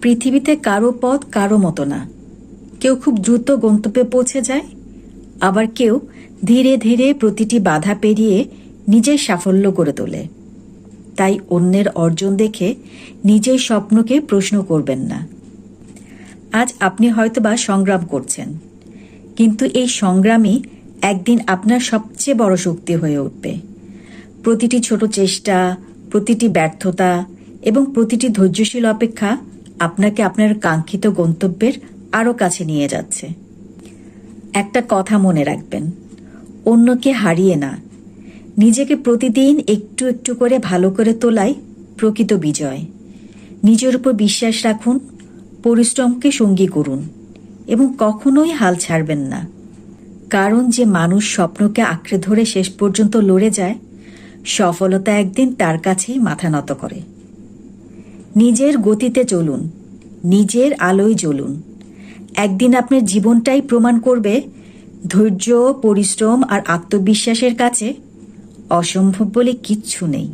পৃথিবীতে কারো পথ কারো মতো না। কেউ খুব দ্রুত গন্তব্যে পৌঁছে যায়, আবার কেউ ধীরে ধীরে প্রতিটি বাধা পেরিয়ে নিজের সাফল্য গড়ে তোলে। তাই অন্যের অর্জন দেখে নিজের স্বপ্নকে প্রশ্ন করবেন না। আজ আপনি হয়তোবা সংগ্রাম করছেন, কিন্তু এই সংগ্রামই একদিন আপনার সবচেয়ে বড় শক্তি হয়ে উঠবে। প্রতিটি ছোট চেষ্টা, প্রতিটি ব্যর্থতা এবং প্রতিটি ধৈর্যশীল অপেক্ষা আপনাকে আপনার কাঙ্ক্ষিত গন্তব্যের আরও কাছে নিয়ে যাচ্ছে। একটা কথা মনে রাখবেন, অন্যকে হারিয়ে না, নিজেকে প্রতিদিন একটু একটু করে ভালো করে তোলাই প্রকৃত বিজয়। নিজের উপর বিশ্বাস রাখুন, পরিশ্রমকে সঙ্গী করুন এবং কখনোই হাল ছাড়বেন না। কারণ যে মানুষ স্বপ্নকে আঁকড়ে ধরে শেষ পর্যন্ত লড়ে যায়, সফলতা একদিন তার কাছেই মাথা নত করে। নিজের গতিতে চলুন, নিজের আলোয় জ্বলুন। একদিন আপনার জীবনটাই প্রমাণ করবে ধৈর্য, পরিশ্রম আর আত্মবিশ্বাসের কাছে অসম্ভব বলে কিচ্ছু নেই।